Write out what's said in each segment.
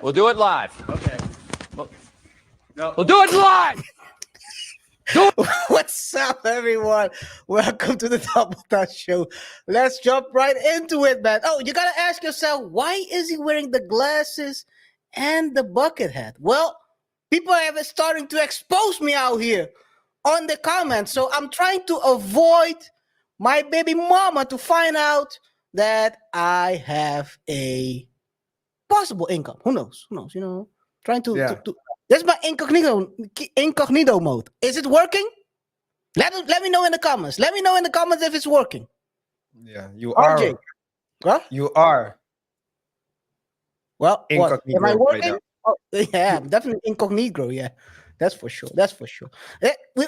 We'll do it live. Okay. We'll do it live. What's up, everyone? Welcome to the Double Touch Show. Let's jump right into it, man. Oh, you gotta ask yourself, why is he wearing the glasses and the bucket hat? Well, people are starting to expose me out here on the comments, so I'm trying to avoid my baby mama to find out that I have a possible income. Who knows? Who knows? You know, trying to This is my incognito mode. Is it working? Let me know in the comments. Let me know in the comments if it's working. Yeah, you RJ. are. Huh? You are. Well, what? Incognito Am I right working? now. Oh, yeah, I'm definitely incognito. Yeah, that's for sure. That's for sure.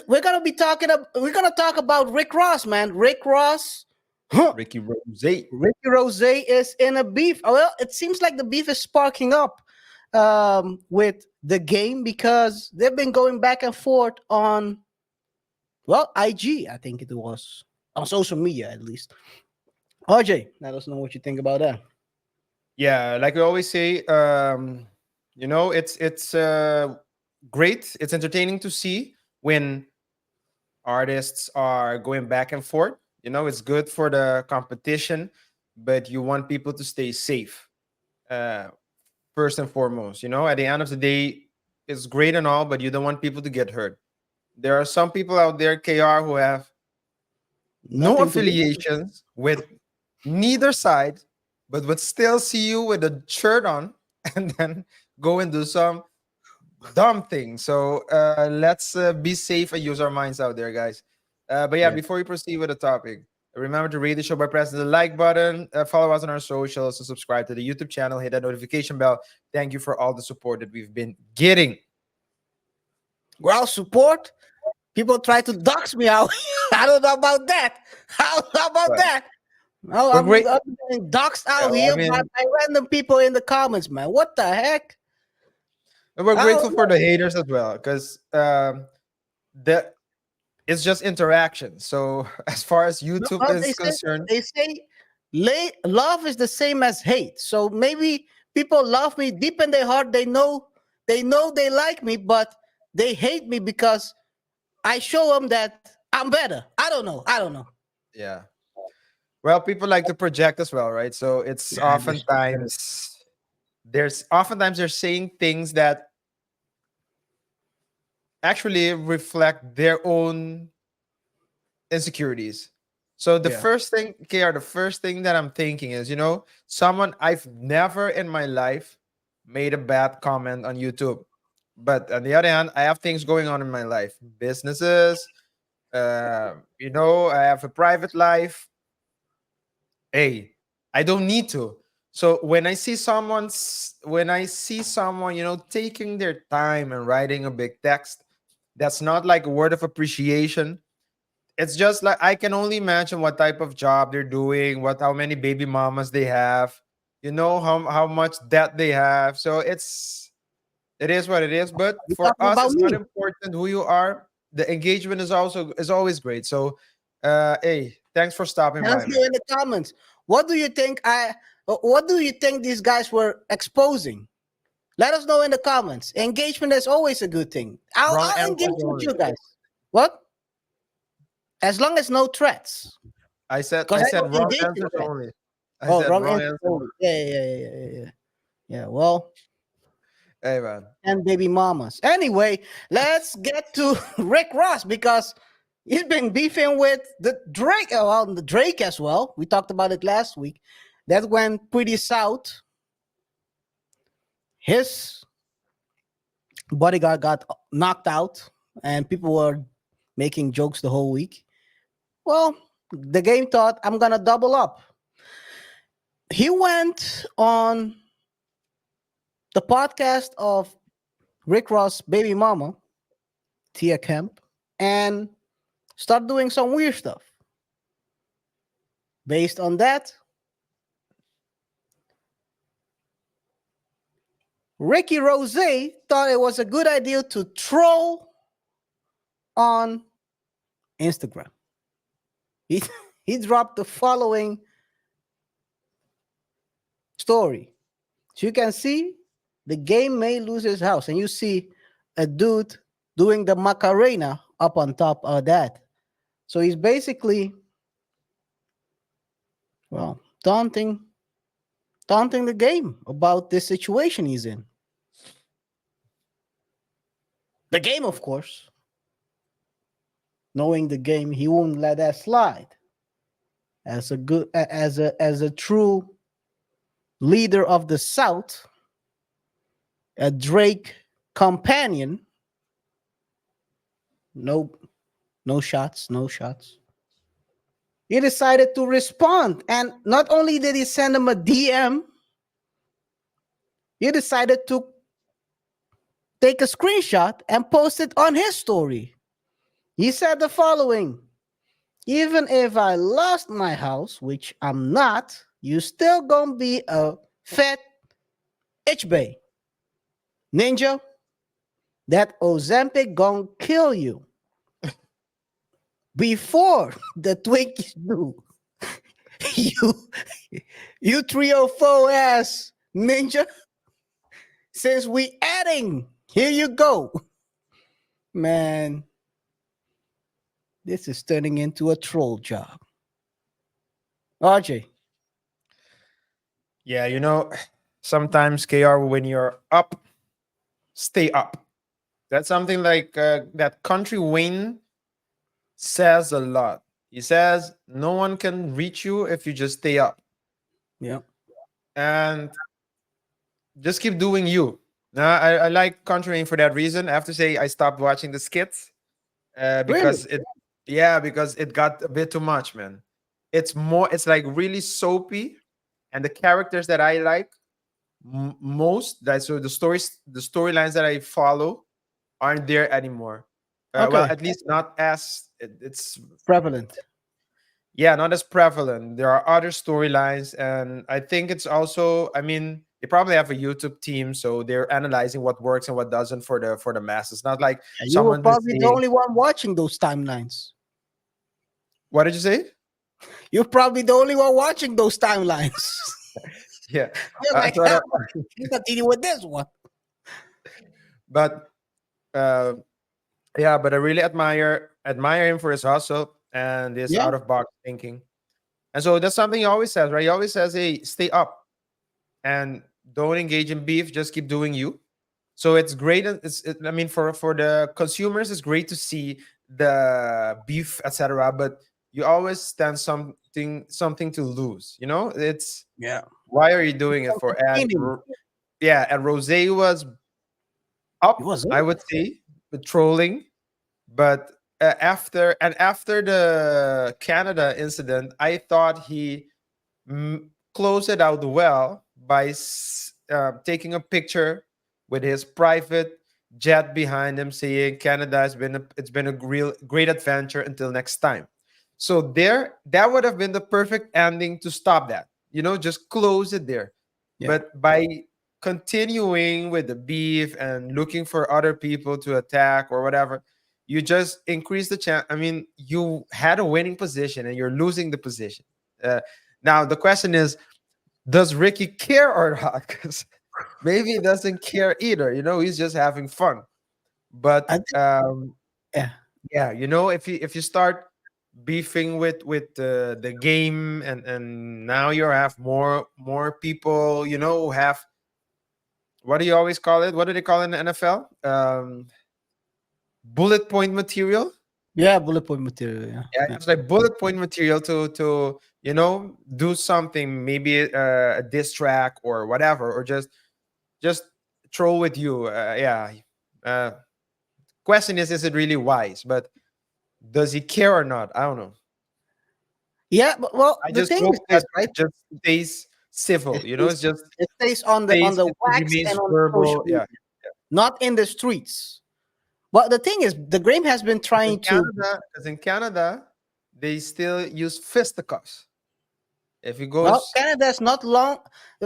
We're gonna be talking. We're gonna talk about Rick Ross, man. Rick Ross. Ricky Rose. Ricky Rose is in a beef. Well, it seems like the beef is sparking up with the game because they've been going back and forth on, well, IG, I think it was, on social media at least. RJ, let us know what you think about that. Yeah, like we always say, it's great. It's entertaining to see when artists are going back and forth. You know, it's good for the competition, but you want people to stay safe. First and foremost, you know, at the end of the day, it's great and all, but you don't want people to get hurt. There are some people out there, KR, who have no Nothing to do. affiliations with neither side, but would still see you with a shirt on and then go and do some dumb thing. So let's be safe and use our minds out there, guys. But yeah, Yeah. before we proceed with the topic, remember to rate the show by pressing the like button, follow us on our socials, and subscribe to the YouTube channel. Hit that notification bell. Thank you for all the support that we've been getting. Well, support. People try to dox me out. I don't know about that. How about But that? Oh, we're I'm great. getting doxed out I here mean, by random people in the comments, man. What the heck? we're I grateful don't for know. the haters as well, because the it's just interaction. So as far as No, YouTube they is say concerned, love is the same as hate. So maybe people love me deep in their heart. They like me, but they hate me because I show them that I'm better. I don't know. yeah. Well, people like to project as well, right? So it's Yeah, that's true. oftentimes they're saying things that actually reflect their own insecurities. So the Yeah. first thing, KR, the first thing that I'm thinking is, you know, someone I've never in my life made a bad comment on YouTube. But on the other hand, I have things going on in my life, businesses, I have a private life. Hey, I don't need to. So when I see someone, you know, taking their time and writing a big text, that's not like a word of appreciation. It's just like I can only imagine what type of job they're doing, how many baby mamas they have, you know, how much debt they have. So it is what it is. But You're for talking us, about it's not me. important who you are. The engagement is always great. So hey, thanks for stopping Tell by, us here man. in the comments. What do you think these guys were exposing? Let us know in the comments. Engagement is always a good thing. Wrong I'll engage answers with only. you guys. What? As long as no threats. Because I I said don't wrong engage in answers threats. only. I Oh, said wrong wrong answer. answers. Oh, yeah. Yeah, well, Hey man. and baby mamas. Anyway, let's get to Rick Ross because he's been beefing with the Drake, the Drake as well. We talked about it last week. That went pretty south. His bodyguard got knocked out, and people were making jokes the whole week. Well, the game thought, I'm gonna double up. He went on the podcast of Rick Ross' baby mama, Tia Kemp, and start doing some weird stuff. Based on that, Ricky Rose thought it was a good idea to troll on Instagram. He, he dropped the following story. So you can see the game may lose his house. And you see a dude doing the Macarena up on top of that. So he's basically, well, taunting the game about this situation he's in. The game, of course, knowing the game, he won't let that slide. As a good, as a true leader of the South, a Drake companion. No, no shots, no shots. He decided to respond, and not only did he send him a DM, he decided to take a screenshot and post it on his story. He said the following: even if I lost my house, which I'm not, you still gonna be a fat H-Bay. Ninja, that Ozempic gonna kill you before the Twinkies do. you, you 304 ass ninja. Since we adding, here you go. Man, this is turning into a troll job. RJ. Yeah, sometimes KR, when you're up, stay up. That's something like that country Wayne says a lot. He says no one can reach you if you just stay up Yeah. and just keep doing you. Now, I like country Wayne for that reason. I have to say I stopped watching the skits Really? because because it got a bit too much, man. It's like really soapy, and the characters that I like most, that so the storylines that I follow aren't there anymore. Well, Okay. at least not as it's Prevalent. yeah, not as prevalent. There are other storylines, and I think it's also, I mean, they probably have a YouTube team, so they're analyzing what works and what doesn't for the masses. Not like And you were someone just probably the saying, only one watching those timelines. "What did you say?" You're probably the only one watching those timelines. Yeah, You're like, so I don't- you continue with this one. but uh, yeah, but I really admire him for his hustle and his Yeah. out of box thinking. And so that's something he always says, right? He always says, "Hey, stay up and don't engage in beef. Just keep doing you." So it's great. I mean, for the consumers, it's great to see the beef, etc. But you always stand something to lose. It's Yeah. why are you doing it for? Entertaining. Yeah, and Rose was It up, was I would say, with trolling. But after the Canada incident, I thought he closed it out well by taking a picture with his private jet behind him, saying Canada it's been a real great adventure until next time. So that would have been the perfect ending to stop that. Just close it there. Yeah. But by continuing with the beef and looking for other people to attack or whatever, you just increase the chance. I mean, you had a winning position and you're losing the position. Now the question is, does Ricky care or not? Because maybe he doesn't care either. He's just having fun. But I think, yeah. yeah, if you start beefing with the game, and now you have more people, who have, what do you always call it? What do they call it in the NFL? Bullet point material. Yeah, bullet point material. Yeah. Yeah, Yeah. it's like bullet point material to do something, maybe a diss track or whatever, or just troll with you. Yeah. Uh, Question is it really wise? But does he care or not? I don't know. Yeah, but well, I the just thing hope is this, that right? it just stays civil. It's just It stays on stays, the it wax remains and on social verbal. media, Yeah. not in the streets. But the thing is, the game has been trying to. Because in Canada, they still use fisticuffs. If it Well, goes, Canada's not long.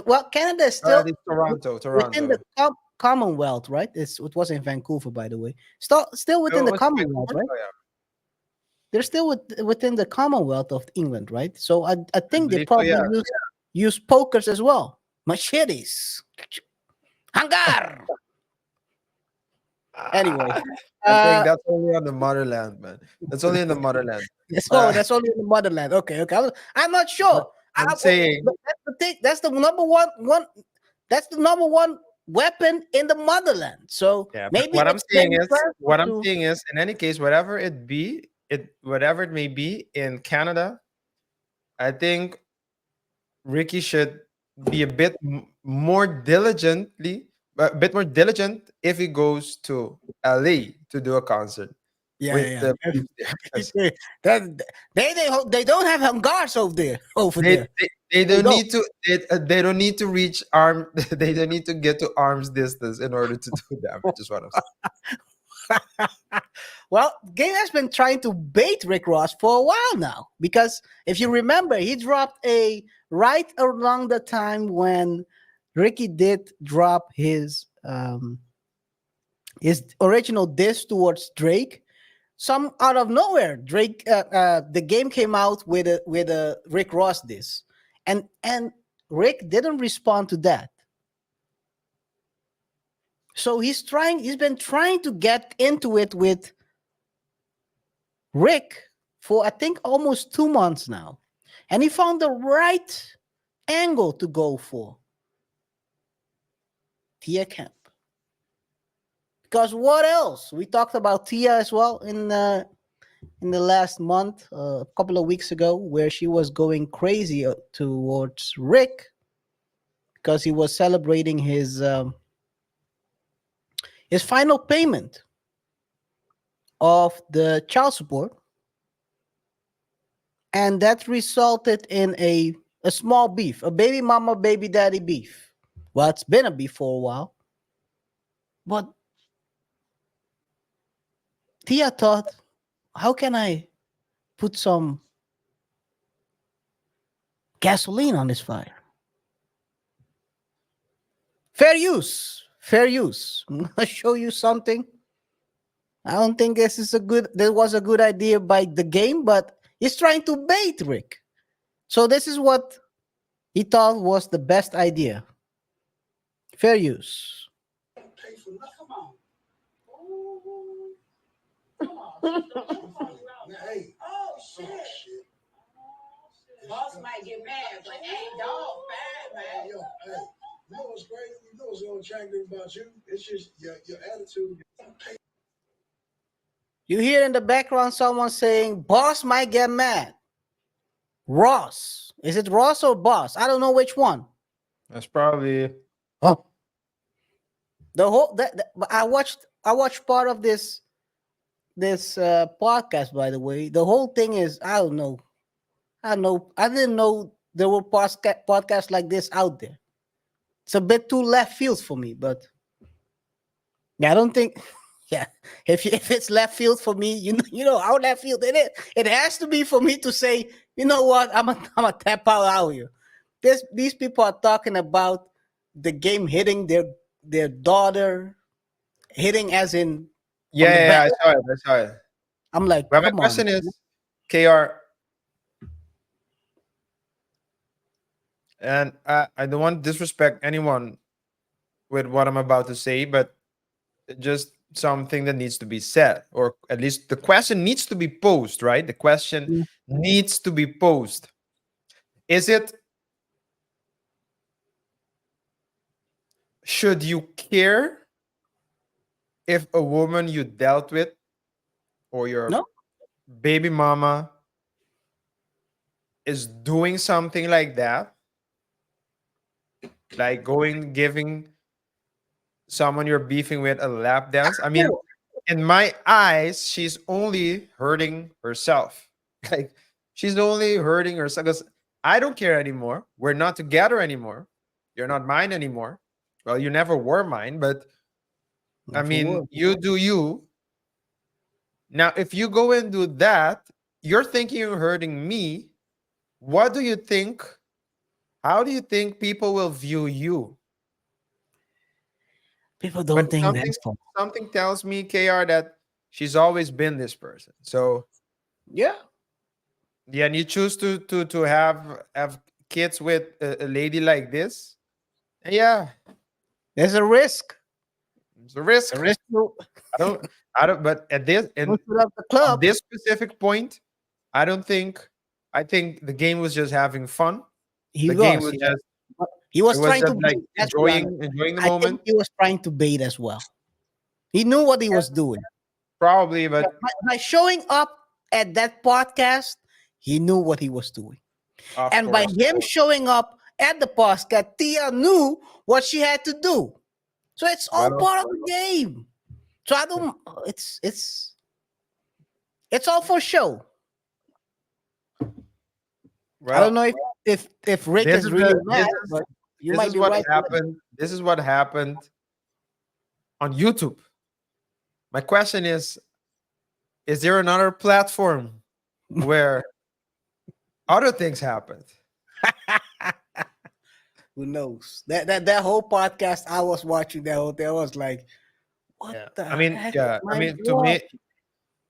Well, Canada is still it's Toronto, within the Toronto. Commonwealth, right? It was in Vancouver, by the way. Still within No, the it was Commonwealth, Vancouver? right? Oh, yeah. They're still within the Commonwealth of England, right? So I I think they believe so, probably yeah. use pokers as well, machetes. Hangar. Anyway, I think uh, that's only on the motherland, man. That's only in the motherland. oh, Uh, that's only in the motherland. Okay, okay. I'm not but sure. I'm But saying, that's the thing. That's the number one. That's the number one weapon in the motherland. So yeah. But maybe it's been transferred what I'm to. saying is, in any case, whatever it may be in Canada, I think Ricky should be a bit more diligent if he goes to LA to do a concert Yeah, with yeah, the yeah. police there. 'Cause that, they don't have hangars over there. Over They, there, they, they they don't don't. need to they don't need to reach arm they don't need to get to arm's distance in order to do damage is what I'm saying. Well, Game has been trying to bait Rick Ross for a while now because if you remember, he dropped a right around the time when Ricky did drop his original diss towards Drake. Some out of nowhere, Drake the game came out with a Rick Ross diss, and Rick didn't respond to that. So he's been trying to get into it with Rick for I think almost 2 months now. And he found the right angle to go for Tia Kemp. Because what else? We talked about Tia as well in the last month, a couple of weeks ago, where she was going crazy towards Rick because he was celebrating his final payment of the child support, and that resulted in a small beef, a baby mama baby daddy beef. Well, it's been a beef for a while, but Tia thought, how can I put some gasoline on this fire? Fair use, fair use. I'm gonna show you something. I don't think this was a good idea by the game, but he's trying to bait Rick. So this is what he thought was the best idea. Fair use. Hey. Oh shit. Boss might get mad, but hey, dog, fine, man. Yo, hey, you know what's crazy? You know what's so attractive about you? It's just your attitude. You hear in the background someone saying, boss might get mad. Ross. Is it Ross or boss? I don't know which one. That's probably Oh. The whole I watched part of this podcast, by the way. The whole thing is I don't know. I don't know. I didn't know there were podcasts like this out there. It's a bit too left field for me, but yeah, I don't think. Yeah, if it's left field for me, you know how left field it is. It has to be for me to say, you know what, I'm a tap out here. These people are talking about the game hitting their daughter, hitting as in from the back. yeah, I saw it. I'm like, But my come on. question is, KR, and I don't want to disrespect anyone with what I'm about to say, but just something that needs to be said, or at least the question needs to be posed, right? The question Mm. needs to be posed. Is it, should you care if a woman you dealt with or your No, baby mama is doing something like that, like giving someone you're beefing with a lap dance? I mean, in my eyes, she's only hurting herself. Like, she's only hurting herself because I don't care anymore. We're not together anymore. You're not mine anymore. Well, you never were mine, but I not for mean, work. you do you. Now, if you go and do that, you're thinking you're hurting me. What do you think? How do you think people will view you? People But don't think that's fun. something tells me, KR, that she's always been this person. So Yeah, yeah, and you choose to have kids with a lady like this. Yeah, There's a risk. It's a risk. A risk to But at this, go in to the on club. this specific point, I don't think. I think the game was just having fun. He The game was, was yeah. just. But he It was was trying just to like bait. Let's be honest. enjoying the I think moment. he was trying to bait as well. He knew what he was doing. Probably, but By showing up at that podcast, he knew what he was doing. of And by course, him showing up at the podcast, Tia knew what she had to do. So it's all well, part of the game. So I don't. It's all for show. I don't well, know if Rick this is is really the mad, but you this might is be what right. happened. This is what happened on YouTube. My question is there another platform where other things happened? Who knows? That whole podcast I was watching that whole thing, I was like, what Yeah. the I mean, heck? yeah. I mean, to me,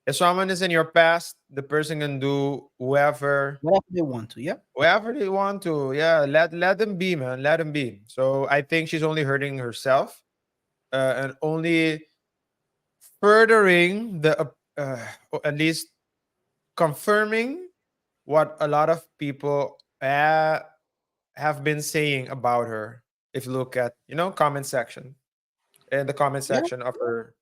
if someone is in your past, the person can do Whatever they want to, yeah. whoever they want to. Yeah, let them be, man. Let them be. So I think she's only hurting herself, and only furthering or at least confirming what a lot of people have been saying about her. If you look at comment section, in the comment Yeah, section of her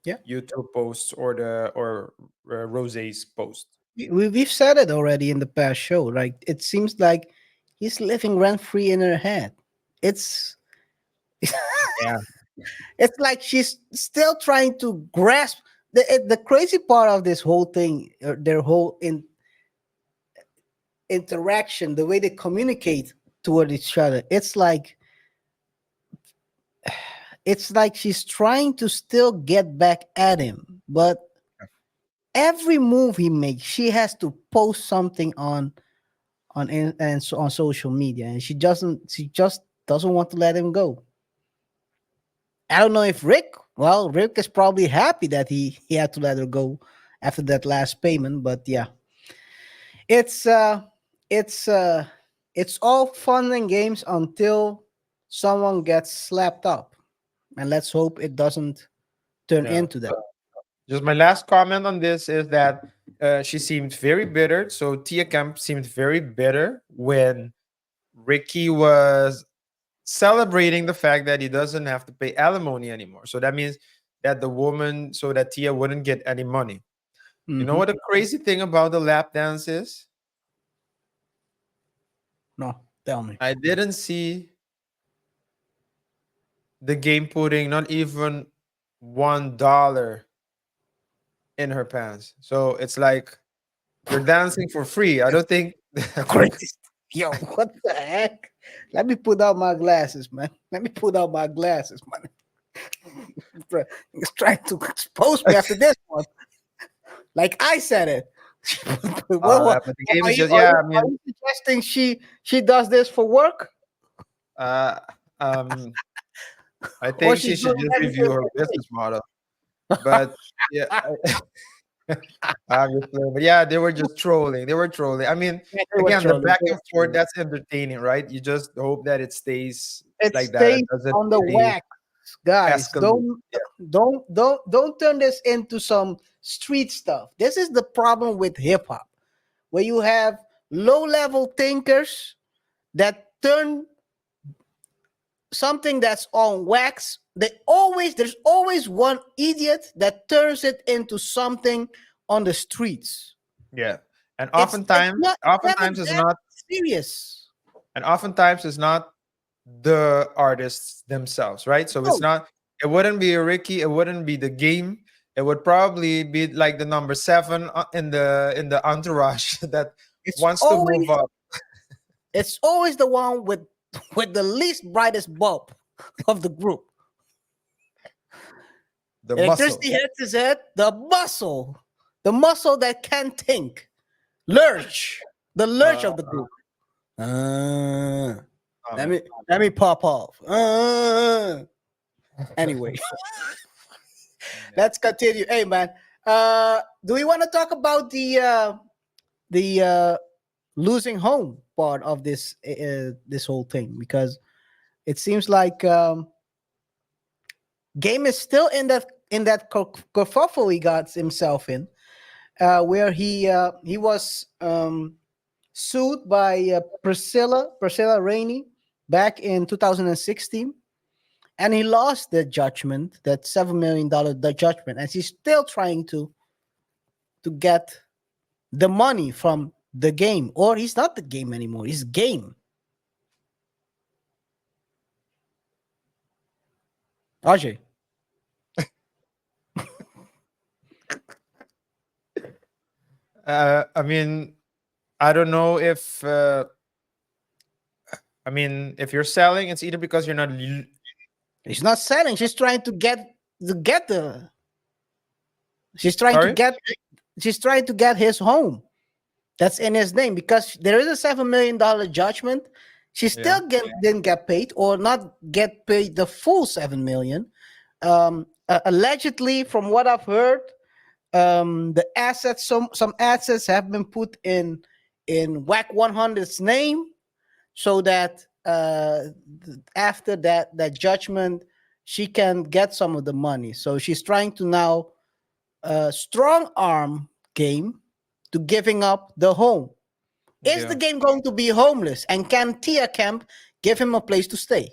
yeah. YouTube posts or Rose's post. We've said it already in the past show. Like it seems like he's living rent free in her head. It's Yeah, it's like she's still trying to grasp the crazy part of this whole thing, their whole interaction, the way they communicate toward each other. It's like she's trying to still get back at him, but every move he makes, she has to post something on social media, and she just doesn't want to let him go. I don't know if Rick is probably happy that he had to let her go after that last payment, but yeah, it's uh it's uh it's all fun and games until someone gets slapped up, and let's hope it doesn't turn yeah. into that. Just my last comment on this is that she seemed very bitter. So Tia Kemp seemed very bitter when Ricky was celebrating the fact that he doesn't have to pay alimony anymore. So that means that the woman, so that Tia wouldn't get any money. You know Mhm. what the crazy thing about the lap dance is? No, tell me. I didn't see the game putting not even $1 in her pants. So it's like you're dancing for free. I don't think. Crazy. Yo, what the heck? Let me put out my glasses, man. Let me put out my glasses, man. He's trying to expose me after this one. Like I said it. But the game Are is you, just, are yeah. you, I are mean, you suggesting she does this for work? uh, um, I Or think she she's should doing just review everything her for free? business model. But yeah, obviously. But yeah, they were just trolling. They were trolling. I mean, Yeah, they were again, the trolling. back They were and forth, trolling. that's entertaining, right? You just hope that it stays It like that. It stays doesn't on the really wax, guys. escalate. Don't turn this into some street stuff. This is the problem with hip hop, where you have low level thinkers that turn something that's on wax. There's always one idiot that turns it into something on the streets. Yeah. And It's not it's never oftentimes it's that not, serious. and oftentimes it's not the artists themselves, right? So it's No, not, it wouldn't be a Ricky, it wouldn't be the game. It would probably be like the number seven in the entourage that it's wants to move always up. it's always the one with with the least brightest bulb of the group. The muscle. Electricity hits his head, the muscle that can't think, lurch, the lurch Uh, of the group. Uh, let man. me let me pop off. Anyway, let's continue. Hey man, do we want to talk about the losing home part of this whole thing? Because it seems like Game is still in that kerfuffle he got himself in, where he was sued by Priscilla Rainey back in 2016, and he lost the judgment, that $7 million judgment, and he's still trying to get the money from the game, or he's not the game anymore. He's game. Ajay. I mean, I don't know if I mean, if you're selling, it's either because you're not She's not selling. She's trying to get the. She's trying to sorry. get. She's trying to get his home. That's in his name, because there is a $7 million judgment. She Yeah. still didn't get paid, or not get paid the full 7 million. Allegedly, from what I've heard, the assets, some assets have been put in WAC 100's name, so that after that judgment, she can get some of the money. So she's trying to now strong arm game to giving up the home. Is the Yeah. game going to be homeless? And can Tia Kemp give him a place to stay?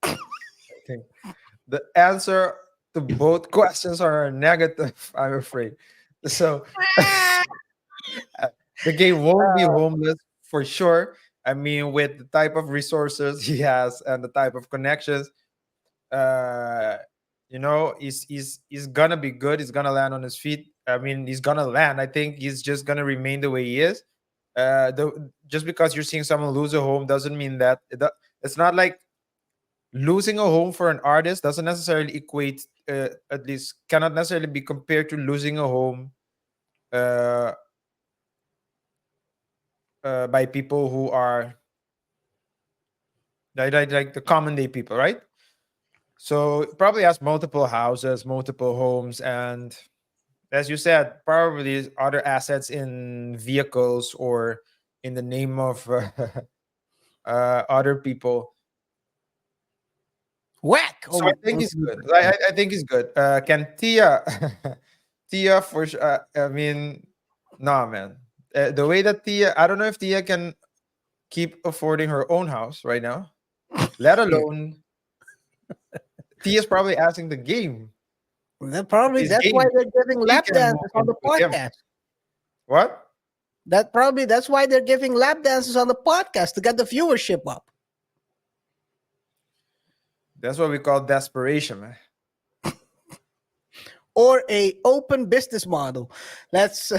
Okay. The answer to both questions are negative, I'm afraid. So the game won't be homeless for sure. I mean, with the type of resources he has and the type of connections, uh, he's gonna be good. He's gonna land on his feet. I mean, he's gonna land. I think he's just gonna remain the way he is. Just because you're seeing someone lose a home doesn't mean that it's not like losing a home for an artist doesn't necessarily equate. At least cannot necessarily be compared to losing a home uh, by people who are like the common day people, right? So it probably has multiple houses, multiple homes, and as you said, probably other assets in vehicles or in the name of other people. Whack! So I think he's good. I think he's good. Can Tia, Tia for sure? I mean, nah, man. The way that Tia, I don't know if Tia can keep affording her own house right now, let alone Tia's probably asking the game. Probably His that's why game. they're giving He lap can walk dances on in the with him. podcast. What? That's why they're giving lap dances on the podcast to get the viewership up. That's what we call desperation, man. Or a open business model. Let's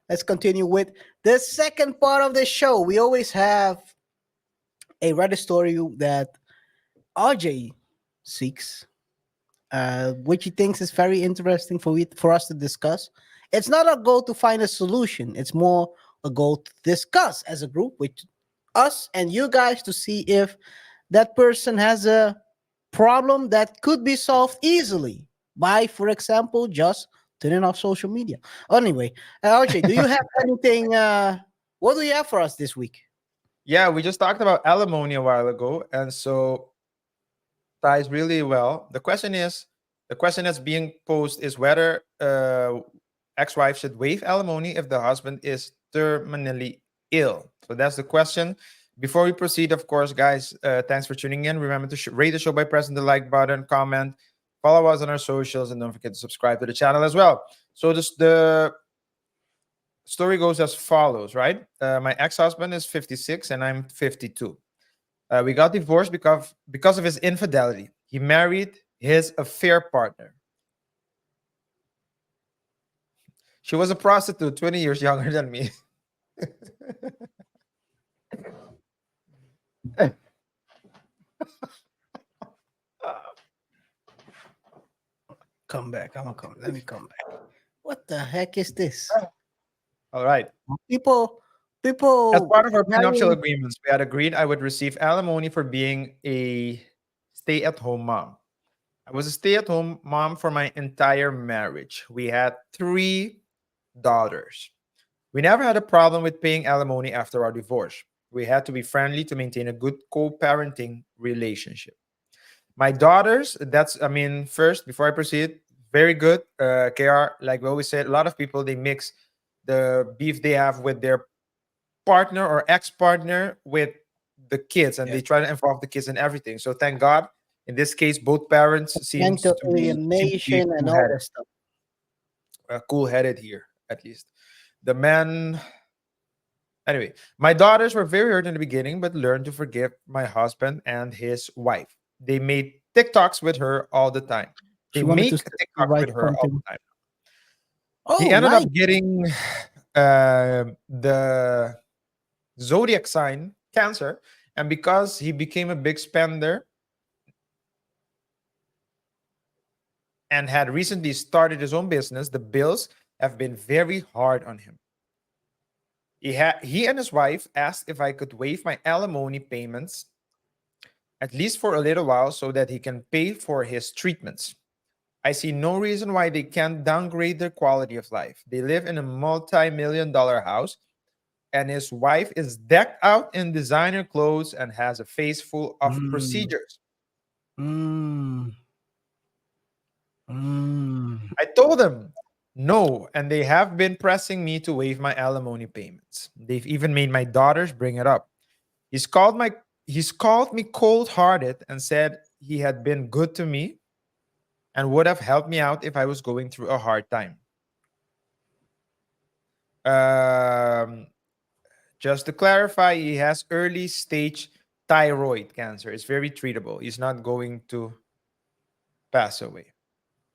let's continue with the second part of the show. We always have a Reddit story that RJ seeks, which he thinks is very interesting for us to discuss. It's not a goal to find a solution. It's more a goal to discuss as a group with us and you guys to see if that person has a problem that could be solved easily by, for example, just turning off social media. Anyway, RJ, do you have anything? What do you have for us this week? Yeah, we just talked about alimony a while ago, and so ties really well. The question that's being posed is whether ex-wife should waive alimony if the husband is terminally ill. So that's the question. Before we proceed, of course, guys, thanks for tuning in. Remember to rate the show by pressing the like button, comment, follow us on our socials, and don't forget to subscribe to the channel as well. So the story goes as follows, right? My ex-husband is 56 and I'm 52. We got divorced because of his infidelity. He married his affair partner. She was a prostitute, 20 years younger than me. Come back. I'm gonna come. Let me come back. What the heck is this? All right. People, As part of our prenuptial marrying- agreements, we had agreed I would receive alimony for being a stay-at-home mom. I was a stay-at-home mom for my entire marriage. We had 3 daughters. We never had a problem with paying alimony after our divorce. We had to be friendly to maintain a good co-parenting relationship. My daughters, that's, I mean, first, before I proceed, very good. KR, like we always said, a lot of people, they mix the beef they have with their partner or ex-partner with the kids, and Yeah. they try to involve the kids in everything. So thank God, in this case, both parents Mental seem to be alienation and all cool-headed, that stuff. cool-headed here, at least. The man, anyway, my daughters were very hurt in the beginning, but learned to forgive my husband and his wife. They made TikToks with her all the time. They She wanted make to TikToks write with her all something. the time. He Oh, ended nice. up getting the zodiac sign Cancer, and because he became a big spender and had recently started his own business, the bills have been very hard on him. He and his wife asked if I could waive my alimony payments at least for a little while so that he can pay for his treatments. I see no reason why they can't downgrade their quality of life. They live in a multi-million-dollar house, and his wife is decked out in designer clothes and has a face full of Mm, procedures. mm, mm. I told them no, and they have been pressing me to waive my alimony payments. They've even made my daughters bring it up. He's called my he's called me cold-hearted and said he had been good to me and would have helped me out if I was going through a hard time. Um, just to clarify, he has early stage thyroid cancer. It's very treatable. He's not going to pass away.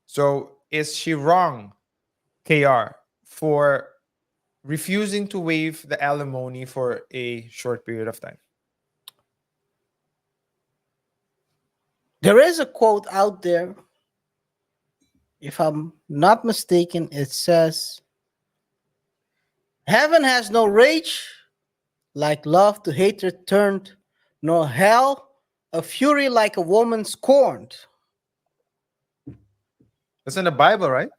So is she wrong, KR, for refusing to waive the alimony for a short period of time? There is a quote out there. If I'm not mistaken, it says, "Heaven has no rage, like love to hatred turned, nor hell a fury like a woman scorned." That's in the Bible, right?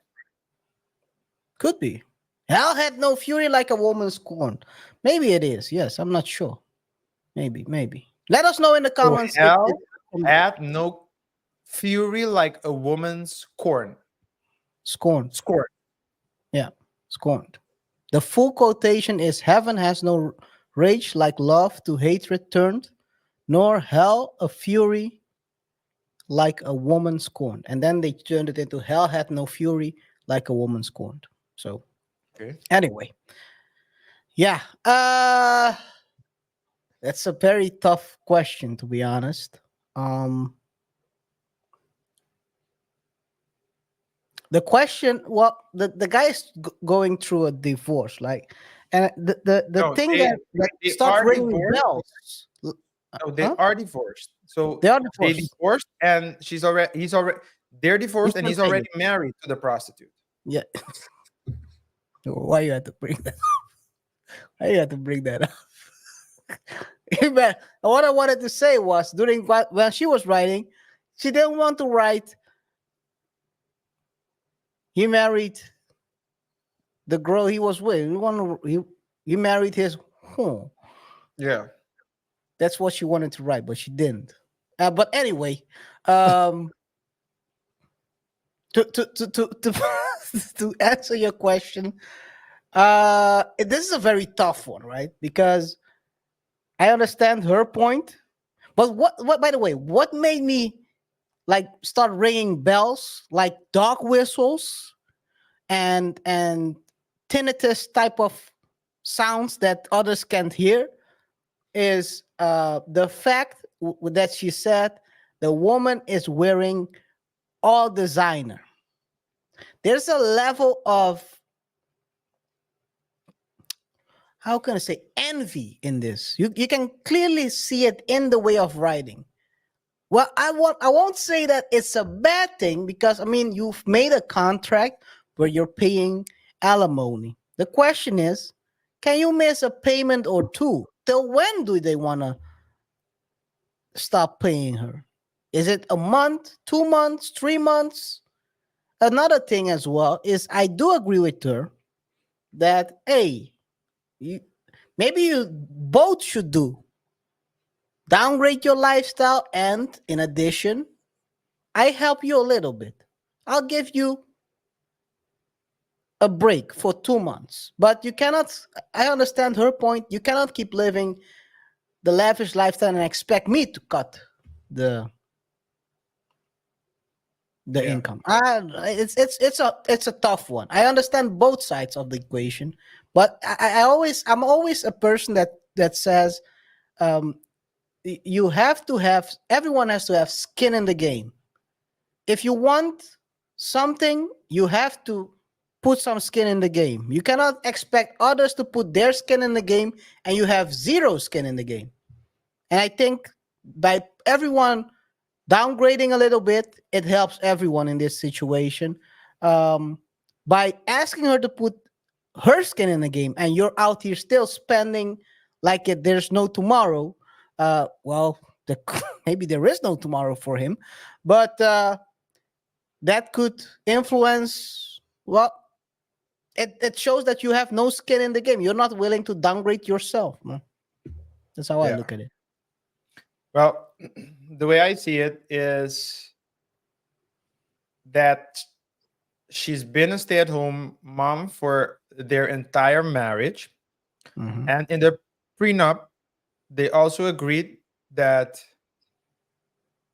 Could be. Hell had no fury like a woman scorned. Maybe it is. Yes, I'm not sure. Maybe. Let us know in the So comments if hell it's had no fury like a woman's corn. scorned. Scorn. Yeah, scorned. The full quotation is, "Heaven has no rage like love to hatred turned, nor hell a fury like a woman scorned." And then they turned it into, "Hell had no fury like a woman scorned." So Okay. anyway, yeah. That's a very tough question, to be honest. Um the question, well, the guy is going through a divorce, like, and the No, thing that they starts are ringing divorced. bells. No, they Huh? are divorced. So They are they divorced. divorced, and he's already they're He's divorced, and still he's paying. already married to the prostitute. Yeah. Why you had to bring that? Why you had to bring that up? But what I wanted to say was, when she was writing, she didn't want to write, "He married the girl he was with." He married his. Huh. Yeah. That's what she wanted to write, but she didn't. But anyway, um, to to answer your question, this is a very tough one, right? Because I understand her point, but what by the way, what made me like start ringing bells like dog whistles and tinnitus type of sounds that others can't hear is the fact that she said the woman is wearing all designer. There's a level of, how can I say, envy in this. You can clearly see it in the way of writing. Well, I won't say that it's a bad thing, because I mean, you've made a contract where you're paying alimony. The question is, can you miss a payment or two? Till when do they want to stop paying her? Is it a month, 2 months, 3 months? Another thing as well is, I do agree with her that, hey, you, maybe you both should downgrade your lifestyle, and in addition, I help you a little bit. I'll give you a break for 2 months. But you cannot, I understand her point. You cannot keep living the lavish lifestyle and expect me to cut the Yeah. income. It's a tough one. I understand both sides of the equation, but I'm always a person that says um, you have to have, everyone has to have skin in the game. If you want something, you have to put some skin in the game. You cannot expect others to put their skin in the game and you have zero skin in the game. And I think by everyone downgrading a little bit, it helps everyone in this situation. Um, by asking her to put her skin in the game and you're out here still spending like there's no tomorrow, well, maybe there is no tomorrow for him, but that could influence, well, it shows that you have no skin in the game. You're not willing to downgrade yourself, man. That's how I Yeah. look at it. Well, the way I see it is that she's been a stay-at-home mom for their entire marriage, Mhm. and in the prenup, they also agreed that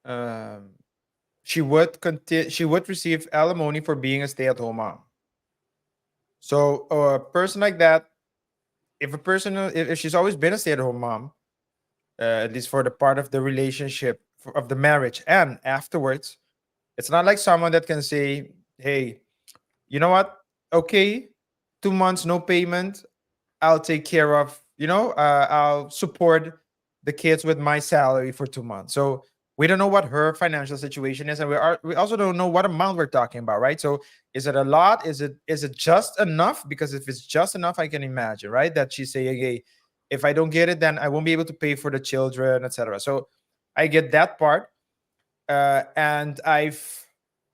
um, she would receive alimony for being a stay-at-home mom. So a person like that, if a person if she's always been a stay-at-home mom, at least for the part of the relationship of the marriage and afterwards, it's not like someone that can say, "Hey, you know what? Okay, 2 months no payment. I'll take care of, I'll support the kids with my salary for 2 months." So we don't know what her financial situation is, and we also don't know what amount we're talking about, right? So is it a lot? Is it just enough? Because if it's just enough, I can imagine, right? That she's saying, "Hey, if I don't get it, then I won't be able to pay for the children, etc." So I get that part, and I've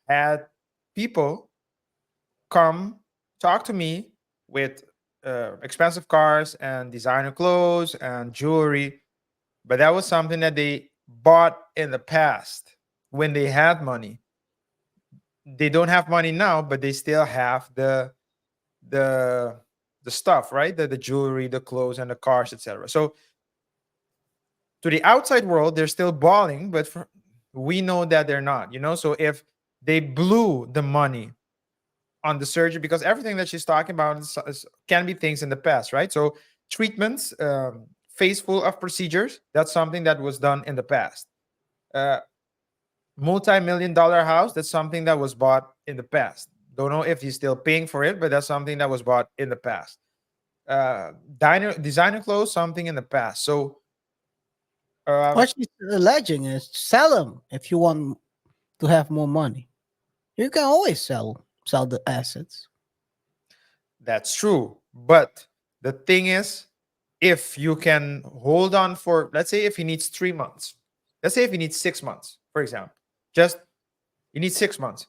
had people come talk to me with expensive cars and designer clothes and jewelry, but that was something that they bought in the past when they had money. They don't have money now, but they still have the the stuff, right? The jewelry, the clothes, and the cars, etc. So to the outside world, they're still balling, but we know that they're not. So if they blew the money on the surgery, because everything that she's talking about can be things in the past, right? So treatments, phase full of procedures, that's something that was done in the past. uh, Multi-million dollar house, that's something that was bought in the past. Don't know if he's still paying for it, but that's something that was bought in the past. Designer clothes, something in the past. So What she's alleging is sell them if you want to have more money. You can always sell the assets. that's true, but the thing is, if you can hold on for, let's say if he needs 3 months, let's say if he needs 6 months, for example, just he needs 6 months,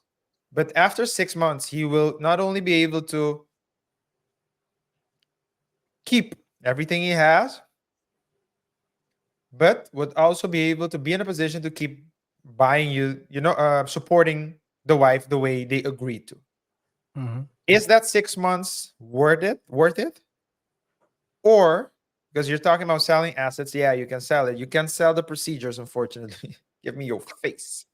but after 6 months he will not only be able to keep everything he has, but would also be able to be in a position to keep buying you, supporting the wife the way they agreed to. Mhm. Is that 6 months worth it? Or, because you're talking about selling assets, yeah, you can sell it. You can sell the procedures, unfortunately. Give me your face.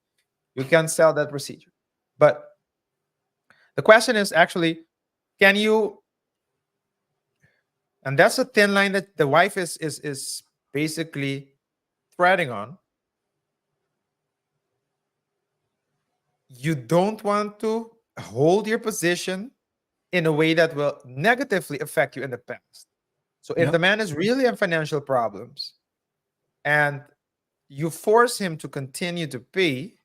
You can sell that procedure. But the question is actually, can you, and that's a thin line that the wife is basically treading on. You don't want to hold your position in a way that will negatively affect you in the past. So if Yep. the man is really in financial problems and you force him to continue to pay,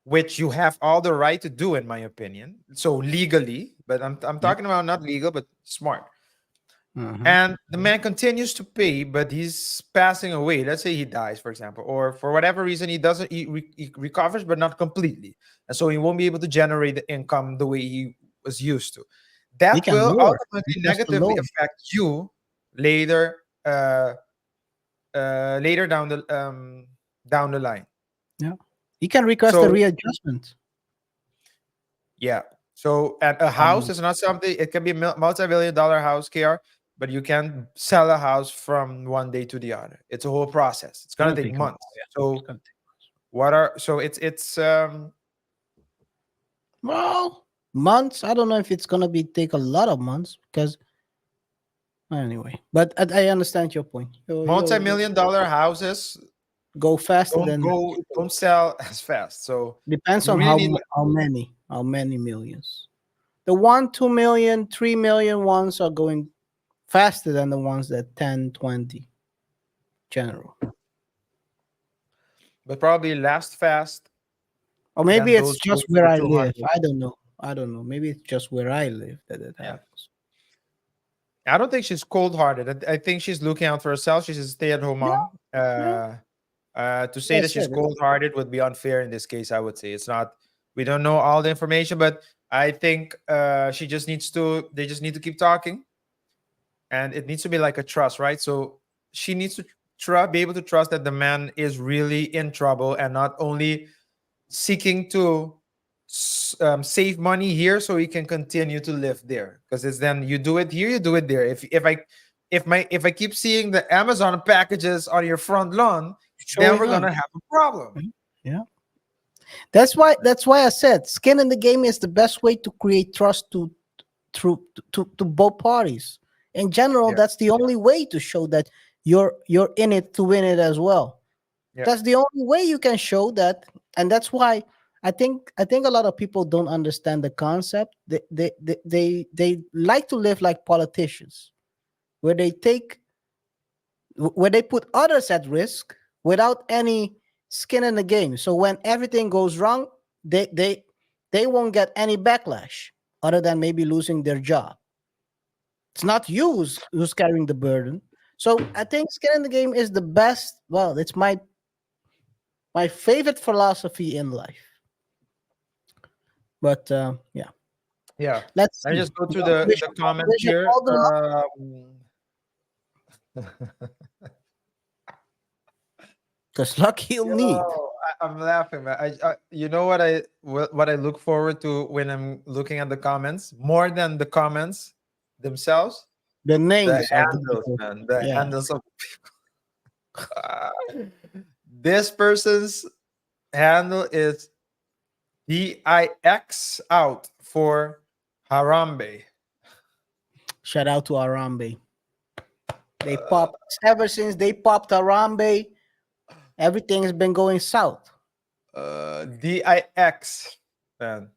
which you have all the right to do, in my opinion. So legally, but I'm Yep. talking about not legal, but smart. Mhm. And the man continues to pay, but he's passing away. Let's say he dies, for example, or for whatever reason he doesn't, he recovers, but not completely, and so he won't be able to generate the income the way he was used to. You That can will lower. You ultimately can still negatively lower. affect you later, later down the line. Yeah. You can request a So readjustment. yeah. So and a house is not something. It can be a multi-billion-dollar house, KR, but you can sell a house from one day to the other. It's a whole process. It's gonna Gonna take take a while, months. yeah. It's So gonna take. what are so it's Well, months. I don't know if it's gonna be take a lot of months because anyway. But I understand your point. You multi-million dollar houses go faster than don't sell as fast. So depends you on really need how many millions. The 1, 2 million, 3 million ones are going faster than the ones that 10, 20 general. but probably last fast Or maybe than it's those just going where for I live. 200. I don't know. I don't know. Maybe it's just where I live that it Yeah. happens. I don't think she's cold-hearted. I think she's looking out for herself. She's a stay-at-home Yeah, mom. yeah. To Like say I that she's said, cold-hearted would be unfair in this case. I would say it's not. We don't know all the information, but I think she just needs to. They just need to keep talking, and it needs to be like a trust, right? So she needs to be able to trust that the man is really in trouble and not only seeking to save money here so he can continue to live there. Because it's then you do it here, you do it there. If I keep seeing the Amazon packages on your front lawn, then we're showing up. gonna have a problem. Yeah. That's why I said skin in the game is the best way to create trust to both parties. In general, Yeah, that's the only way to show that you're in it to win it as well. yeah, That's the only way you can show that, and that's why I think a lot of people don't understand the concept. They like to live like politicians, where they put others at risk without any skin in the game. So when everything goes wrong, they won't get any backlash other than maybe losing their job. It's not you who's carrying the burden. So I think skin in the game is the best. Well, it's my favorite philosophy in life. But yeah, yeah. let's Let me see. just go to Well, the comments wish him here. all the luck. Because luck he'll need. Yo, I'm laughing, man. You know what I look forward to when I'm looking at the comments more than the comments themselves? The The names of the handles, people. man. The Yeah. handles of Ah, this person's handle is DIX out for Harambe. Shout out to Arambe. They popped ever since they popped Arambe, everything has been going south. DIX, man.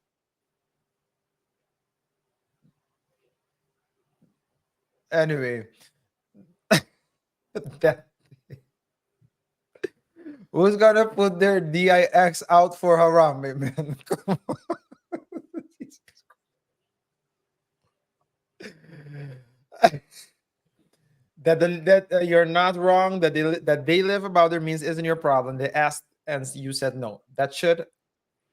Anyway, that, who's gonna put their DIX out for Harambe, man? Come on. That you're not wrong. That they live about their means isn't your problem. They asked and you said no. That should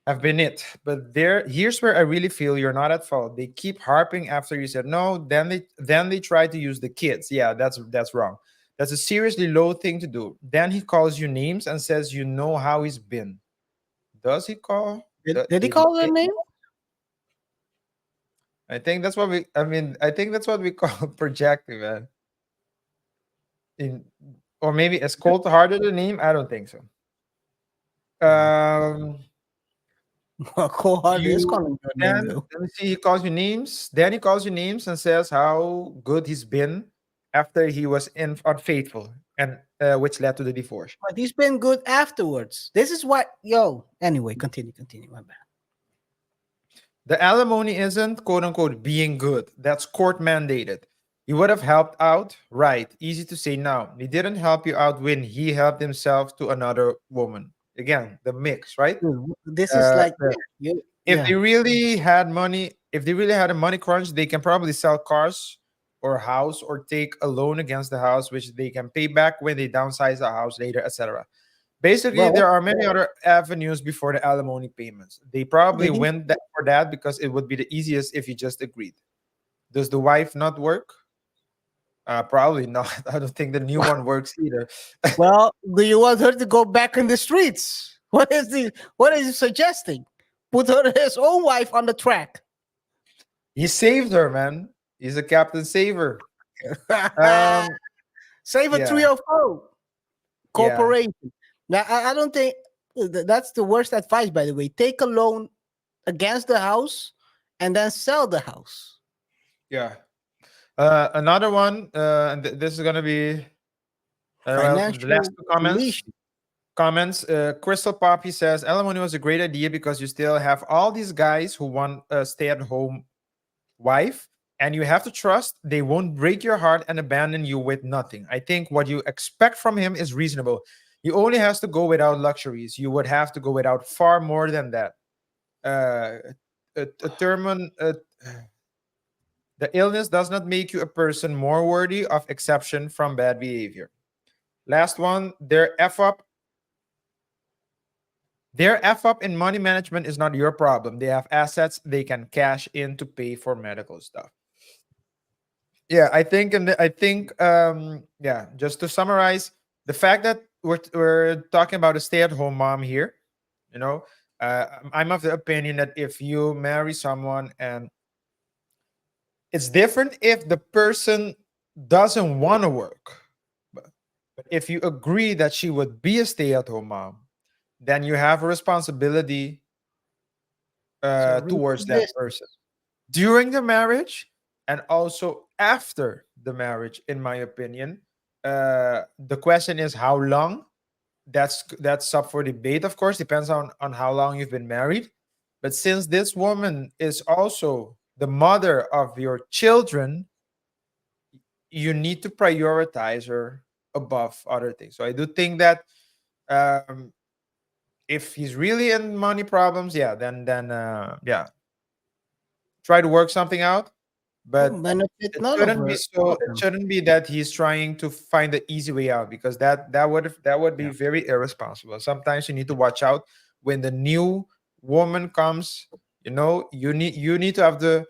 have been it. But here's where I really feel you're not at fault. They keep harping after you said no. Then they try to use the kids. Yeah, that's wrong. That's a seriously low thing to do. Then he calls you names and says you know how he's been. Does he call? Did he call their name? I think that's what we. I mean, I think that's what we call projecting, man. In or maybe as cold-hearted a name. I don't think so. Um, Cold Hard is you calling their name then though. let me see. He calls you names. Then he calls you names and says how good he's been after he was unfaithful, and which led to the divorce. But he's been good afterwards. This is what anyway, continue. My bad. The alimony isn't quote unquote being good. That's court mandated. He would have helped out, right? Easy to say now. He didn't help you out when he helped himself to another woman. Again, the mix, right? Dude, this is like If they yeah. really had money, if they really had a money crunch, they can probably sell cars or house or take a loan against the house, which they can pay back when they downsize the house later, etc. Basically, Well, there are many other avenues before the alimony payments. They probably did he went for that because it would be the easiest if you just agreed. Does the wife not work? Probably not. I don't think the new one works either. well, do you want her to go back in the streets? What is he suggesting? Put his own wife on the track. He saved her, man. He's a captain saver. Um, Save a yeah, 304 yeah, corporation. Now, I don't think that's the worst advice, by the way. Take a loan against the house and then sell the house. yeah. Another one. This is gonna be well, the last Financial two comments. deletion. Crystal Poppy says alimony was a great idea because you still have all these guys who want a stay-at-home wife, and you have to trust they won't break your heart and abandon you with nothing. I think what you expect from him is reasonable. You only has to go without luxuries. You would have to go without far more than that. A term, the illness does not make you a person more worthy of exception from bad behavior. Last one, their F up in money management is not your problem. They have assets they can cash in to pay for medical stuff. Yeah, I think, yeah, just to summarize, the fact that we're talking about a stay-at-home mom here, you know, I'm of the opinion that if you marry someone, and it's different if the person doesn't want to work, but if you agree that she would be a stay-at-home mom, then you have a responsibility So read towards that this. person during the marriage and also after the marriage. In my opinion, the question is how long. That's up for debate, of course. Depends on how long you've been married. But since this woman is also the mother of your children, you need to prioritize her above other things. So I do think that um, if he's really in money problems, yeah, then yeah, try to work something out. Don't But benefit it none of shouldn't be her. so. It shouldn't be that he's trying to find the easy way out, because that would be Yeah. very irresponsible. Sometimes you need to watch out when the new woman comes. You need to have the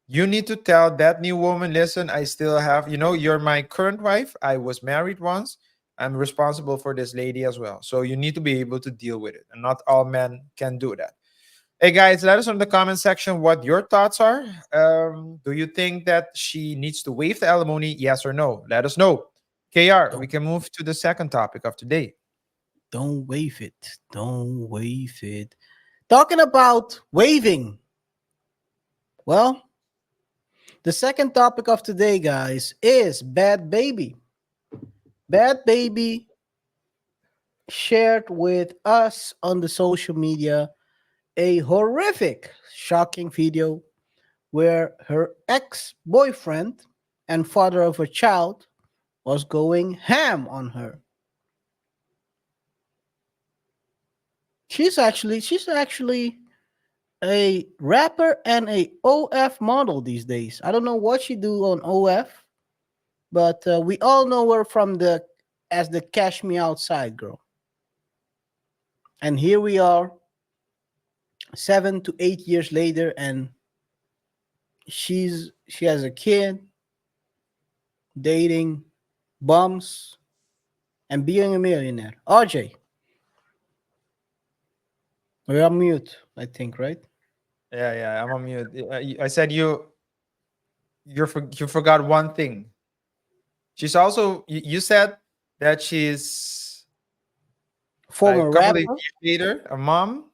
you need to tell that new woman, listen, I still have, you're my current wife. I was married once. I'm responsible for this lady as well. So you need to be able to deal with it. And not all men can do that. Hey guys, let us know in the comment section what your thoughts are. Do you think that she needs to waive the alimony? Yes or no? Let us know. KR, we Don't can move to the second topic of today. don't wave it. Don't wave it. Talking about waving. Well, the second topic of today, guys, is Bad Baby. Bad Baby shared with us on the social media a horrific, shocking video where her ex-boyfriend and father of a child was going ham on her. She's actually a rapper and a OF model these days. I don't know what she do on OF, but we all know her from the as the Cash Me Outside girl. And here we are, 7 to 8 years later, and she has a kid, dating bums, and being a millionaire. RJ, we're on mute, I think, right? Yeah, I'm on mute. I said you forgot one thing. She's also, you said that she's like a Former couple of years rapper. later, a mom,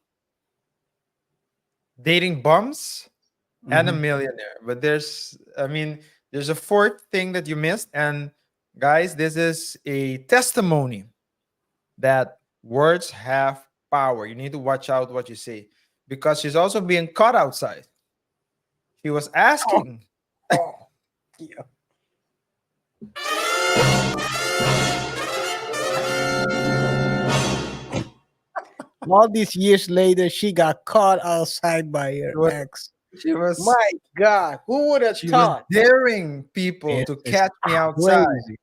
dating bums, and a Mhm. millionaire. But there's a fourth thing that you missed. And guys, this is a testimony that words have power. You need to watch out what you say, because she's also being caught outside. She was asking. Oh, yeah. All these years later, she got caught outside by She her was ex. she was My God, who would have she was thought? daring people It to is catch me outside. crazy.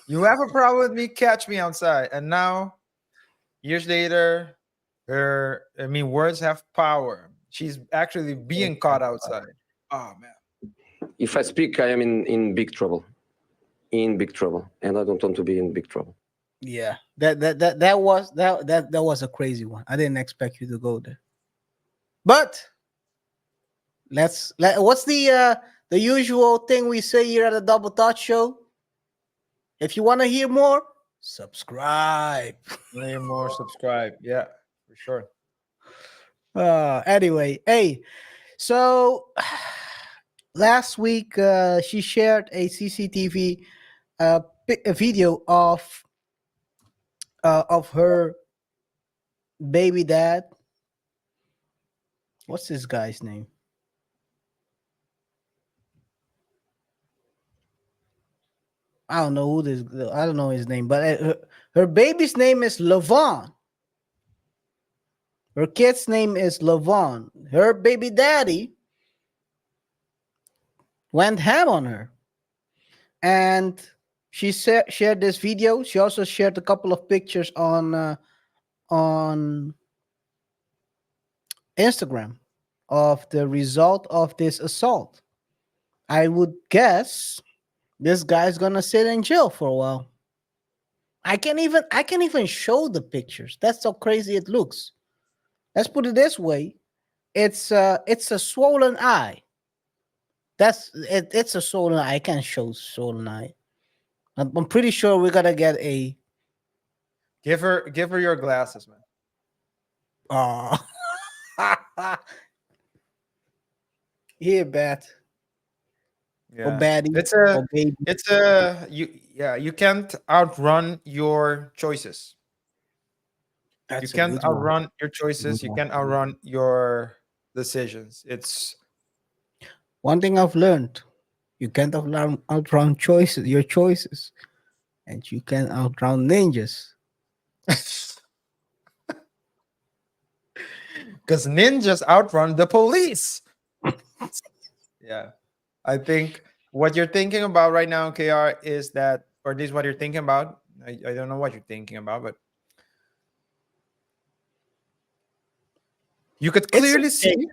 You have a problem with me? Catch me outside. And now, years later, words have power. She's actually being caught outside. Oh man. If I speak, I am in big trouble. In big trouble. And I don't want to be in big trouble. Yeah, that was a crazy one. I didn't expect you to go there. But what's the usual thing we say here at the Double Touch Show? If you want to hear more, subscribe. Way more subscribe. Yeah, for sure. Anyway, hey, so last week she shared a CCTV a video of her baby dad. What's this guy's name? I don't know who this. I don't know his name, but her baby's name is Lavon. Her kid's name is Lavon. Her baby daddy went ham on her, and she shared this video. She also shared a couple of pictures on Instagram of the result of this assault. I would guess this guy's gonna sit in jail for a while. I can't even show the pictures. That's how crazy it looks. Let's put it this way. It's a swollen eye. That's it, it's a swollen eye. I can't show swollen eye. I'm pretty sure we're gonna get a Give her your glasses, man. uh here, bat or Yeah. baddie It's or a baby. it's a you yeah, you can't outrun your choices. You That's a can't good one. outrun your choices. Good You one. can't outrun your decisions. It's One thing I've learned: you can't outrun your choices, and you can't outrun ninjas. because ninjas outrun the police. Yeah. I think what you're thinking about right now, KR, is that, or this is what you're thinking about. I don't know what you're thinking about, but you could It's clearly see okay.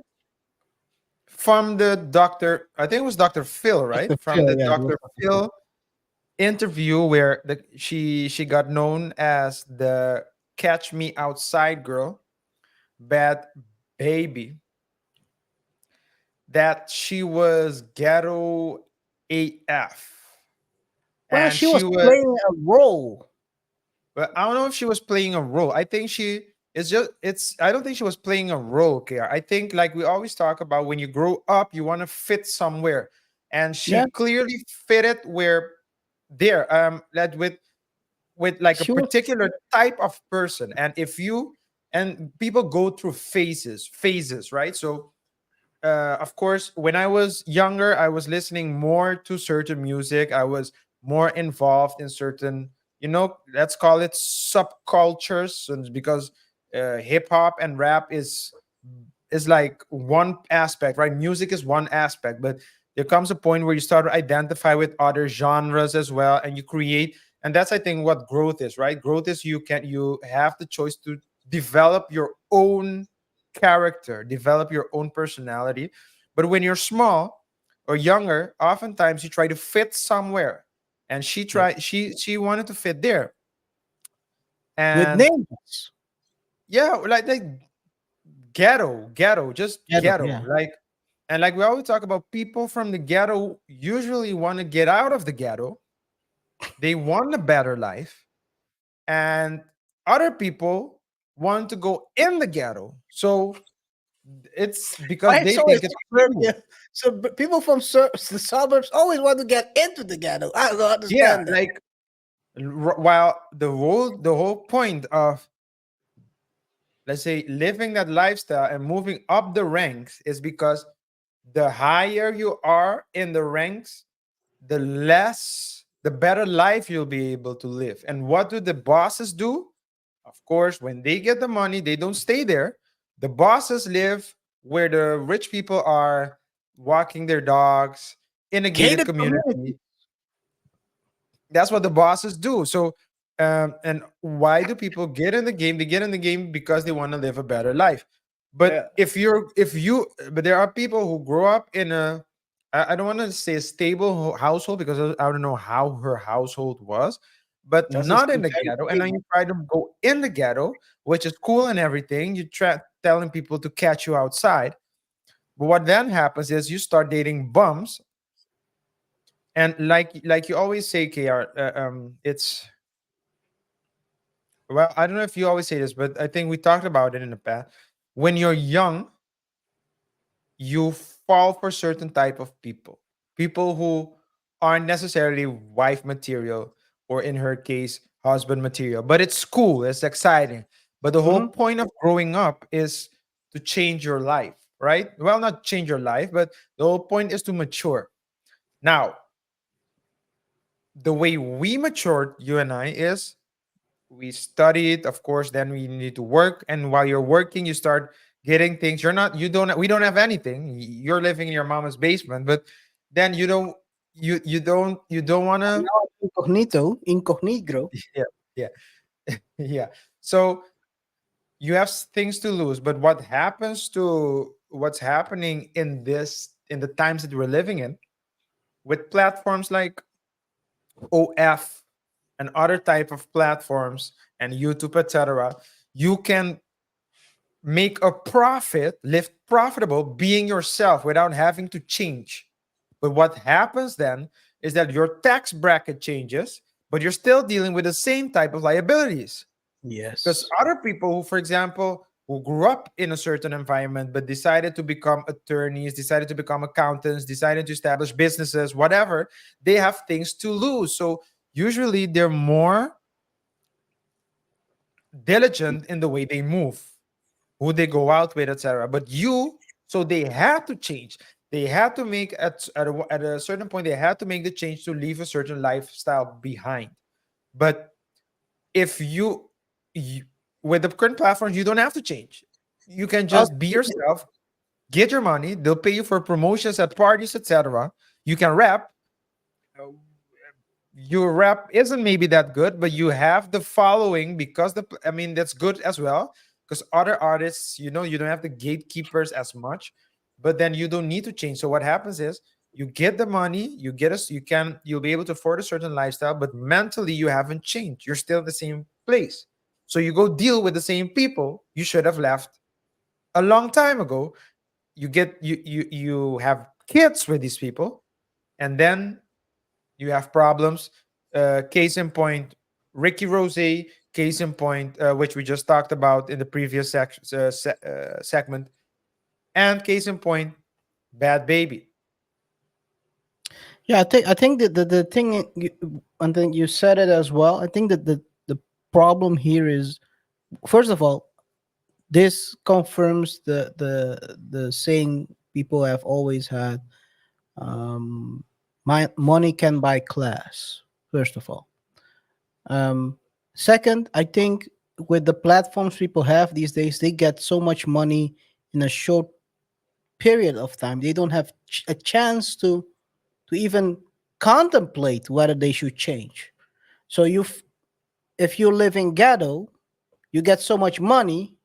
from the doctor, I think it was Dr. Phil, right? Dr. From Phil, the yeah, it was Dr. Dr. Phil. Phil interview where she got known as the Catch Me Outside girl, Bad Baby, that she was ghetto AF. Well, And she she was was, playing a role. but I don't know if she was playing a role. I think I don't think she was playing a role, Kia. I think, like we always talk about, when you grow up, you want to fit somewhere. And she Yeah, clearly fitted where there, that with like a she was. particular type of person. And if you and people go through phases, right? So of course, when I was younger, I was listening more to certain music. I was more involved in certain, let's call it subcultures, and because hip hop and rap is like one aspect, right? Music is one aspect, but there comes a point where you start to identify with other genres as well, and you create. And that's, I think, what growth is, right? Growth is you have the choice to develop your own character, develop your own personality. But when you're small or younger, oftentimes you try to fit somewhere. And Yep. she wanted to fit there. With And names. yeah, like ghetto, just Ghetto, ghetto. yeah. Like we always talk about, people from the ghetto usually want to get out of the ghetto. They want a better life. And other people want to go in the ghetto. So it's because Why it's they always think it's cool. suburbia? So people from the suburbs always want to get into the ghetto. I don't Yeah, understand that. like while the whole point of, let's say, living that lifestyle and moving up the ranks is because the higher you are in the ranks, the better life you'll be able to live. And what do the bosses do? Of course, when they get the money, they don't stay there. The bosses live where the rich people are, walking their dogs in a gated Gated community. community. That's what the bosses do. So, and why do people get in the game? They get in the game because they want to live a better life. But Yeah. but there are people who grow up in I don't want to say a stable household, because I don't know how her household was, but That's the not in same the thing. ghetto. And then you try to go in the ghetto, which is cool and everything. You try telling people to catch you outside. But what then happens is you start dating bums, and like you always say, KR, it's well, I don't know if you always say this, but I think we talked about it in the past. When you're young, you fall for certain type of people who aren't necessarily wife material, or in her case husband material, but it's cool, it's exciting. But the whole Mhm. point of growing up is to change your life, right? Well, not change your life, but the whole point is to mature. Now, the way we matured, you and I, is we studied, of course, then we need to work, and while you're working you start getting things. You're not you don't We don't have anything. You're living in your mama's basement, but then you don't want to. Now incognito. Yeah, yeah. Yeah. So you have things to lose, but what's happening in the times that we're living in, with platforms like OF and other type of platforms and YouTube, etc., you can make a profit, live profitable, being yourself without having to change. But what happens then is that your tax bracket changes, but you're still dealing with the same type of liabilities. Because Yes. other people who, for example, who grew up in a certain environment but decided to become attorneys, decided to become accountants, decided to establish businesses, whatever, they have things to lose. So usually they're more diligent in the way they move, who they go out with, etc. But so they had to change. They had to make at a certain point. They had to make the change to leave a certain lifestyle behind. But if you with the current platforms, you don't have to change. You can Uh, just be yourself, get your money. They'll pay you for promotions at parties, etc. You can rap. Your rap isn't maybe that good, but you have the following because I mean that's good as well, because other artists, you don't have the gatekeepers as much, but then you don't need to change. So what happens is you get the money, you'll be able to afford a certain lifestyle, but mentally you haven't changed. You're still in the same place. So you go deal with the same people you should have left a long time ago. You have kids with these people, and then you have problems. Case in point, Ricky Rose. Case in point, which we just talked about in the previous segment, and case in point, Bad Baby. Yeah, I think that the thing I think you said it as well. I think that the problem here is, first of all, this confirms the saying people have always had. My money can buy class. First of all, um, second, I think with the platforms people have these days, they get so much money in a short period of time. They don't have a chance to even contemplate whether they should change. So if you live in ghetto, you get so much money,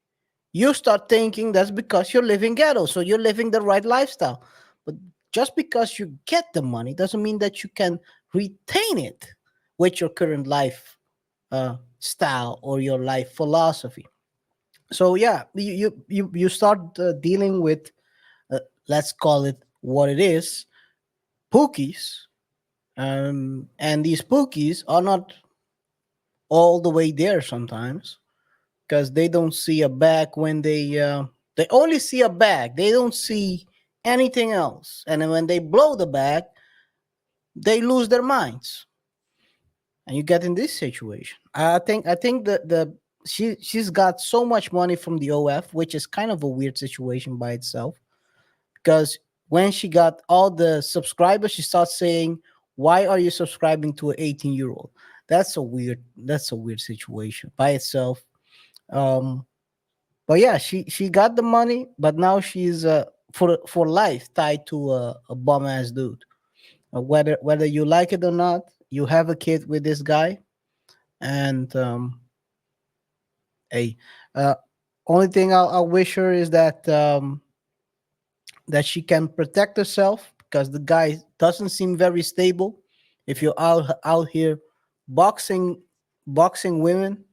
you start thinking that's because you're living ghetto, so you're living the right lifestyle. But just because you get the money doesn't mean that you can retain it with your current life style or your life philosophy. So yeah, you start dealing with, let's call it what it is, pookies. And these pookies are not all the way there sometimes, because they don't see a bag when they only see a bag. They don't see anything else. And then when they blow the bag, they lose their minds. And you get in this situation. I think that she's got so much money from the OF, which is kind of a weird situation by itself. Because when she got all the subscribers, she starts saying, "Why are you subscribing to an 18-year-old?" That's a weird situation by itself. Um, but yeah, she got the money, but now she's for life tied to a bum ass dude. Whether you like it or not, you have a kid with this guy, and hey, uh, only thing I'll wish her is that she can protect herself, because the guy doesn't seem very stable. If you're out here boxing boxing women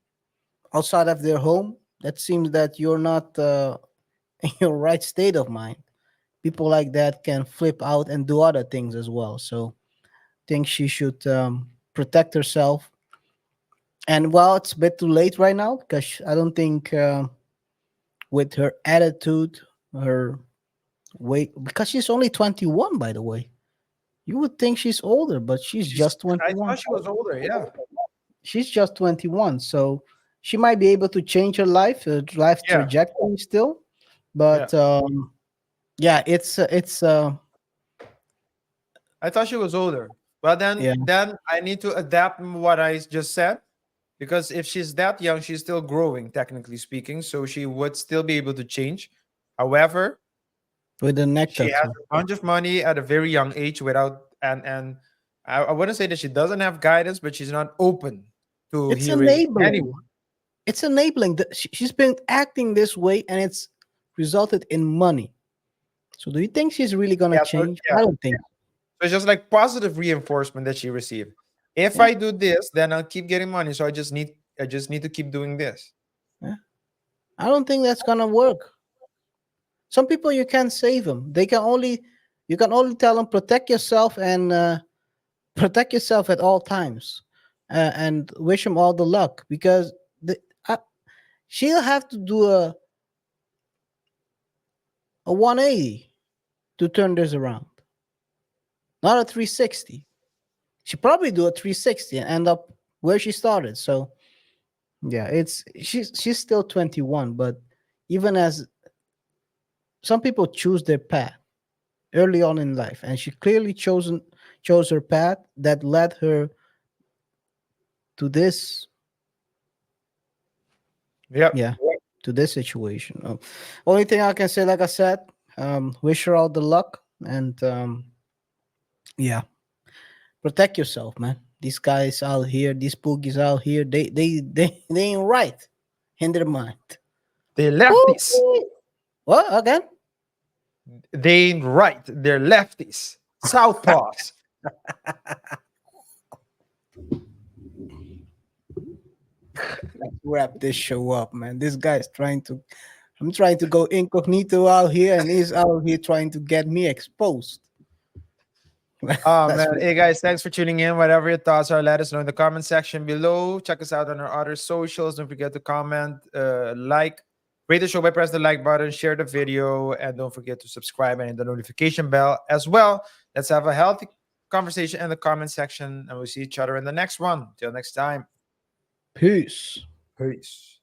outside of their home, that seems that you're not in your right state of mind. People like that can flip out and do other things as well. So think she should protect herself. And well, it's a bit too late right now because I don't think with her attitude, her weight, because she's only 21, by the way. You would think she's older, but she's just I 21. thought she was older. Yeah. She's just 21, so she might be able to change her life Yeah. trajectory still. Yeah. But yeah, it's I thought she was older. Well, yeah. then I need to adapt what I just said, because if she's that young, she's still growing, technically speaking. So she would still be able to change. However, With the neck she has tattoo. a bunch of money at a very young age without and I wouldn't say that she doesn't have guidance, but she's not open to It's hearing enabling. anyone. It's enabling. She's been acting this way, and it's resulted in money. So, do you think she's really gonna Yeah, so change? yeah. I don't think. So it's just like positive reinforcement that she received. If Yeah, I do this, then I'll keep getting money. So I just need to keep doing this. yeah. I don't think that's gonna work. Some people you can't save them. You can only tell them protect yourself and protect yourself at all times, and wish them all the luck because uh, she'll have to do a 180 to turn this around, not a 360. She probably do a 360 and end up where she started. So yeah, she's still 21, but even as some people choose their path early on in life, and she clearly chose her path that led her to this, Yep. yeah, to this situation. Only thing I can say, like I said, wish her all the luck, and yeah, protect yourself, man. These guys out here, these boogies out here, they ain't right in their mind. They're lefties. Woo! What again? They ain't right. They're lefties. Southpaws. Let's wrap this show up, man. This guy's trying to. I'm trying to go incognito out here, and he's out here trying to get me exposed. Oh That's man. Hey guys, thanks for tuning in. Whatever your thoughts are, let us know in the comment section below. Check us out on our other socials. Don't forget to comment, like, rate the show by pressing the like button, share the video, and don't forget to subscribe and hit the notification bell as well. Let's have a healthy conversation in the comment section, and we'll see each other in the next one. Till next time. peace. Peace.